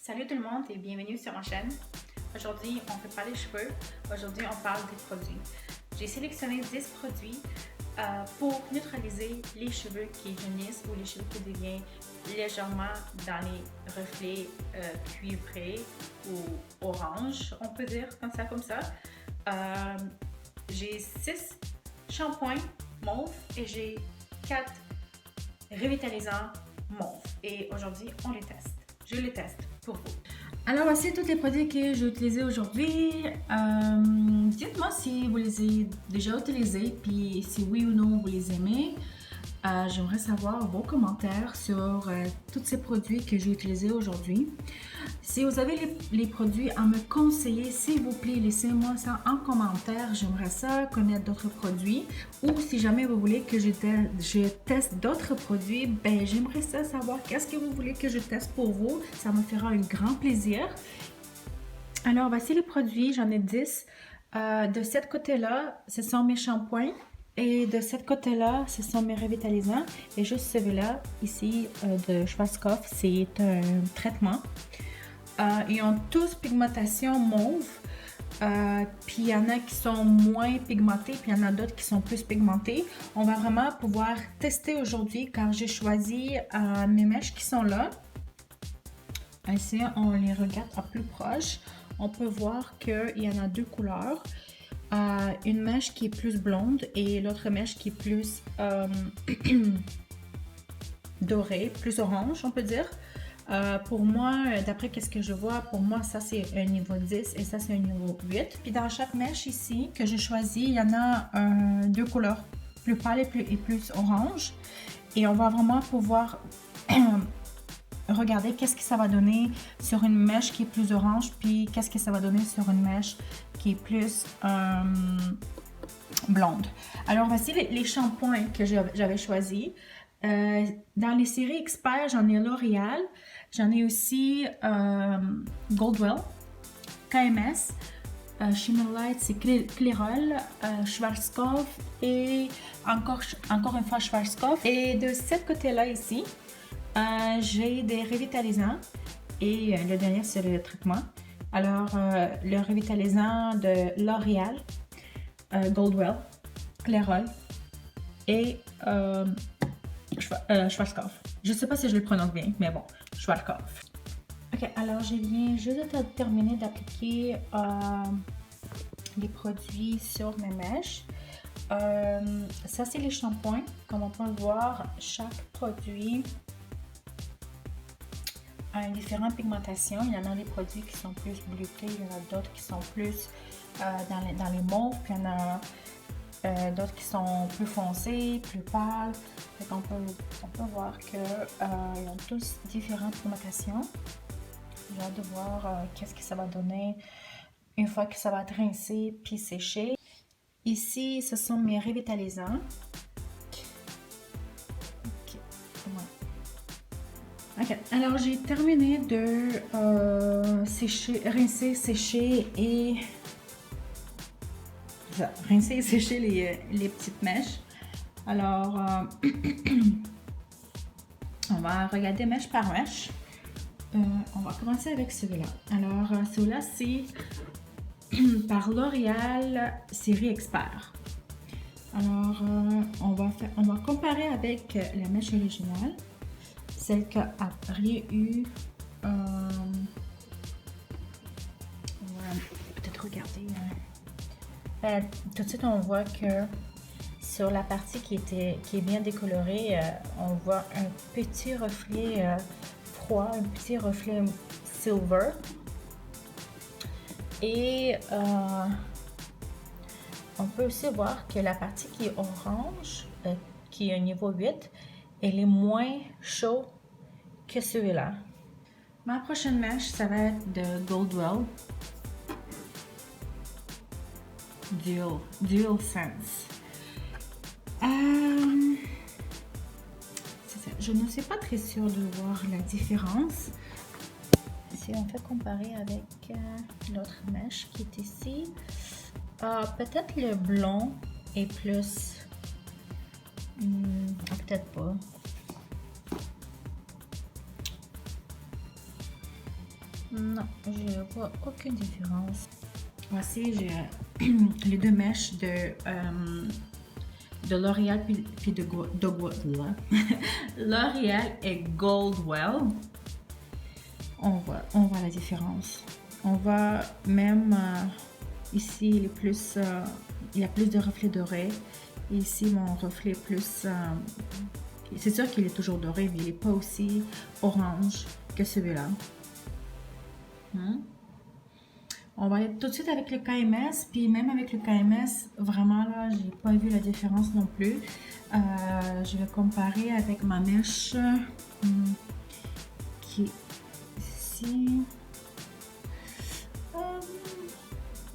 Salut tout le monde et bienvenue sur ma chaîne. Aujourd'hui, on ne fait pas les cheveux. Aujourd'hui, on parle des produits. J'ai sélectionné 10 produits pour neutraliser les cheveux qui jaunissent ou les cheveux qui deviennent légèrement dans les reflets cuivrés ou orange, on peut dire comme ça. J'ai 6 shampoings mauve et j'ai 4 revitalisants mauve. Et aujourd'hui, on les teste. Je les teste pour vous. Alors voici tous les produits que j'ai utilisés aujourd'hui. Dites-moi si vous les avez déjà utilisés, puis si oui ou non vous les aimez. J'aimerais savoir vos commentaires sur tous ces produits que j'ai utilisés aujourd'hui. Si vous avez les produits à me conseiller, s'il vous plaît, laissez-moi ça en commentaire. J'aimerais ça connaître d'autres produits. Ou si jamais vous voulez que je teste d'autres produits, ben j'aimerais ça savoir qu'est-ce que vous voulez que je teste pour vous. Ça me fera un grand plaisir. Alors, voici les produits. J'en ai 10. De ce côté-là, ce sont mes shampoings. Et de ce côté-là, ce sont mes revitalisants. Et juste celui-là, ici, de Schwarzkopf, c'est un traitement. Ils ont tous pigmentation mauve. Puis il y en a qui sont moins pigmentés, puis il y en a d'autres qui sont plus pigmentés. On va vraiment pouvoir tester aujourd'hui car j'ai choisi mes mèches qui sont là. Ici, on les regarde à plus proche. On peut voir qu'il y en a deux couleurs. Une mèche qui est plus blonde et l'autre mèche qui est plus dorée, plus orange, on peut dire. Pour moi, d'après ce que je vois, pour moi, ça c'est un niveau 10 et ça c'est un niveau 8. Puis dans chaque mèche ici que j'ai choisi, il y en a deux couleurs, plus pâle et plus orange. Et on va vraiment pouvoir regarder qu'est-ce que ça va donner sur une mèche qui est plus orange, puis qu'est-ce que ça va donner sur une mèche qui est plus blonde. Alors voici les shampoings que j'avais choisis. Dans les séries experts, j'en ai L'Oréal, j'en ai aussi Goldwell, KMS, Shimmerlight, c'est Clairol, Schwarzkopf et encore une fois Schwarzkopf. Et de ce côté-là ici, j'ai des revitalisants et le dernier c'est le traitement. Alors le revitalisant de L'Oréal, Goldwell, Clairol et Schwarzkopf. Je ne sais pas si je le prononce bien, mais bon, Schwarzkopf. Ok, alors je viens juste de terminer d'appliquer les produits sur mes mèches. Ça, c'est les shampoings. Comme on peut voir, chaque produit a une différente pigmentation. Il y en a des produits qui sont plus bleutés, il y en a d'autres qui sont plus dans les mauves, puis il y en a d'autres qui sont plus foncés, plus pâles. On peut voir qu'ils ont tous différentes pigmentations. J'ai hâte de voir qu'est-ce que ça va donner une fois que ça va être rincé puis séché. Ici, ce sont mes revitalisants. Ok, alors j'ai terminé de rincer, sécher et rincer et sécher les petites mèches. Alors, on va regarder mèche par mèche. On va commencer avec celui-là. Alors, celui-là, c'est par L'Oréal série expert. Alors, on va comparer avec la mèche originale, celle qui a rien eu. On va peut-être regarder. Tout de suite, on voit que sur la partie qui est bien décolorée, on voit un petit reflet froid, un petit reflet silver. Et on peut aussi voir que la partie qui est orange, qui est au niveau 8, elle est moins chaude que celui-là. Ma prochaine mèche, ça va être de Goldwell. Dual Sense. Je ne suis pas très sûre de voir la différence. Si on fait comparer avec l'autre mèche qui est ici, peut-être le blond est plus... peut-être pas. Non, je ne vois aucune différence. Voici, j'ai les deux mèches de L'Oréal puis de L'Oréal et Goldwell. On voit la différence. On voit même ici, il y a plus de reflets dorés. Ici, mon reflet est plus... c'est sûr qu'il est toujours doré, mais il n'est pas aussi orange que celui-là. On va aller tout de suite avec le KMS, puis même avec le KMS, vraiment là, j'ai pas vu la différence non plus. Je vais comparer avec ma mèche qui est ici.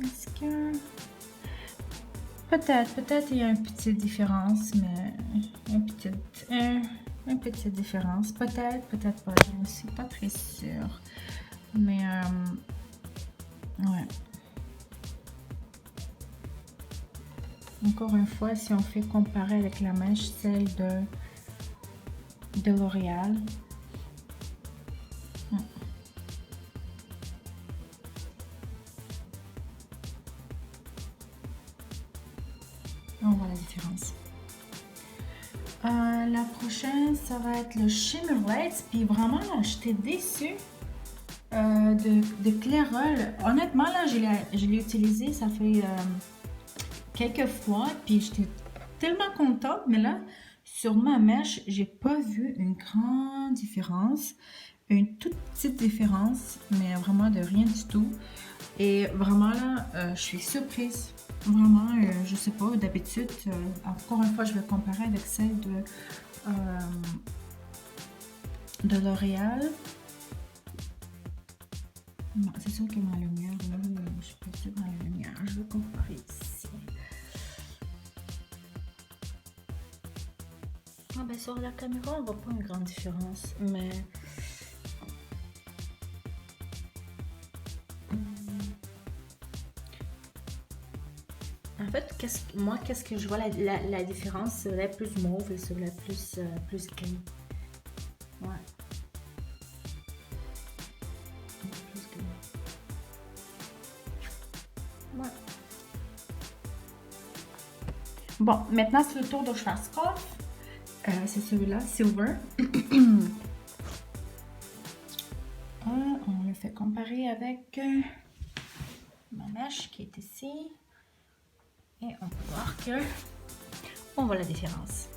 Est-ce que... Peut-être il y a une petite différence, mais une petite différence. Peut-être pas, je ne suis pas très sûre. Mais ouais. Encore une fois, si on fait comparer avec la mèche, celle de L'Oréal. On voit la différence. La prochaine, ça va être le Shimmer Lights. Puis vraiment, là, j'étais déçue de Clairol. Honnêtement, là, je l'ai utilisé, ça fait quelques fois. Puis j'étais tellement contente. Mais là, sur ma mèche, j'ai pas vu une grande différence. Une toute petite différence, mais vraiment de rien du tout. Et vraiment là, je suis surprise. Vraiment, je sais pas, d'habitude, encore une fois, je vais comparer avec celle de L'Oréal. Non, c'est sûr que ma lumière, là, je suis pas sûre dans la lumière. Je vais comparer ici. Ah ben sur la caméra, on voit pas une grande différence, mais... En fait, qu'est-ce que je vois la différence, c'est la plus mauve et c'est la plus gris. Ouais. Plus gris. Ouais. Bon, maintenant c'est le tour de Schwarzkopf. C'est celui-là, Silver. On le fait comparer avec ma mèche qui est ici. Et on peut voir que on voit la différence.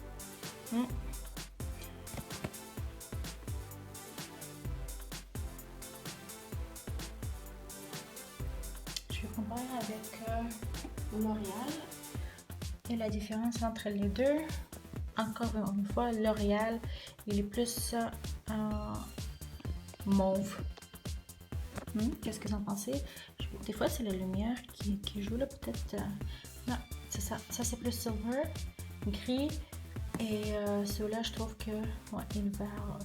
Je vais comparer avec L'Oréal et la différence entre les deux. Encore une fois, L'Oréal, il est plus mauve. Qu'est-ce que vous en pensez? Des fois, c'est la lumière qui joue là, peut-être. Non, c'est ça. Ça, c'est plus silver, gris. Et celui-là, je trouve que ouais, il est vert.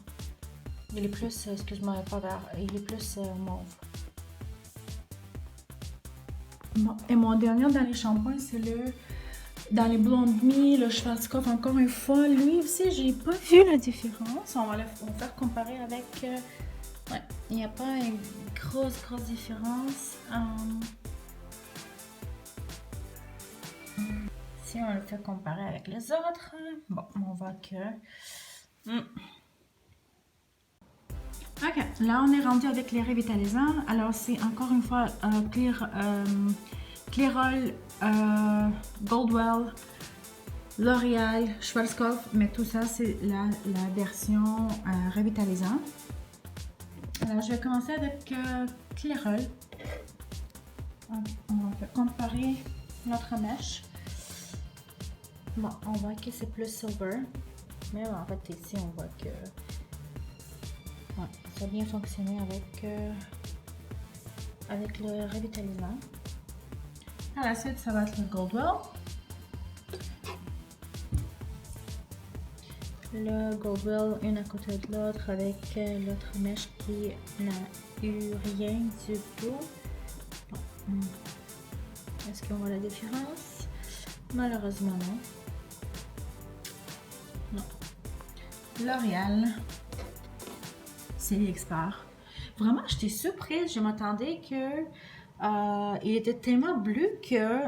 Il est plus, excuse-moi, pas vert. Il est plus mauve. Bon, et mon dernier dans les shampoings, c'est dans les Blonde Me, le Schwarzkopf, encore une fois. Lui aussi, j'ai pas vu la différence. On va faire comparer avec... ouais, il n'y a pas une grosse différence. Si on le fait comparer avec les autres, bon, on voit que... Ok, là on est rendu avec les revitalisants. Alors c'est encore une fois Clairol, Goldwell, L'Oréal, Schwarzkopf, mais tout ça c'est la version revitalisant. Alors je vais commencer avec Clairol. On va comparer notre mèche. Bon, on voit que c'est plus silver, mais en fait ici on voit que ouais, ça a bien fonctionné avec le revitalisant. À la suite, ça va être le Goldwell. Le Goldwell, une à côté de l'autre, avec l'autre mèche qui n'a eu rien du tout. Bon. Est-ce qu'on voit la différence? Malheureusement, non. Non. L'Oréal, c'est l'expert. vraiment, j'étais surprise. Je m'attendais que il était tellement bleu que...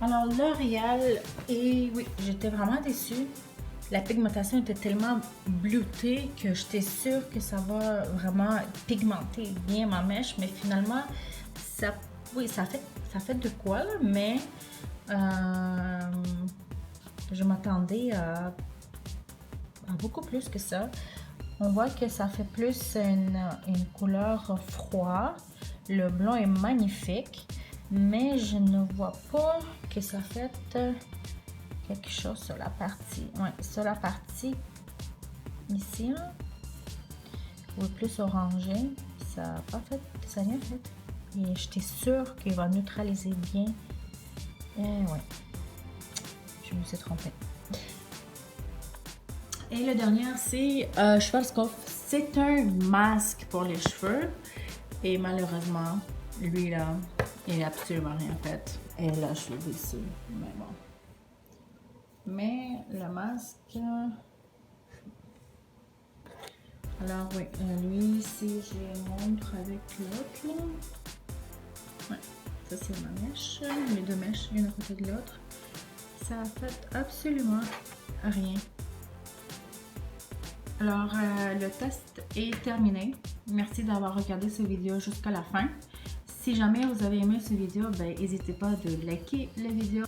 Alors, L'Oréal, et oui, j'étais vraiment déçue. La pigmentation était tellement bleutée que j'étais sûre que ça va vraiment pigmenter bien ma mèche, mais finalement, ça, oui, ça fait de quoi, là, mais je m'attendais à beaucoup plus que ça. On voit que ça fait plus une couleur froide. Le blanc est magnifique, mais je ne vois pas que ça fait quelque chose sur la partie. Ouais, sur la partie ici, hein, ou plus orangé. Ça n'a pas fait, ça n'a rien fait. Et j'étais sûre qu'il va neutraliser bien. Et ouais, je me suis trompée. Et le dernier, c'est Schwarzkopf. C'est un masque pour les cheveux. Et malheureusement, lui là, il n'a absolument rien fait. Et là, je suis déçue. Mais bon. Mais le masque... Alors oui, lui, si je montre avec l'autre, là. Ouais, ça c'est ma mèche. Les deux mèches, une à côté de l'autre. Ça a fait absolument rien. Alors, le test est terminé. Merci d'avoir regardé cette vidéo jusqu'à la fin. Si jamais vous avez aimé cette vidéo, ben, n'hésitez pas de liker la vidéo.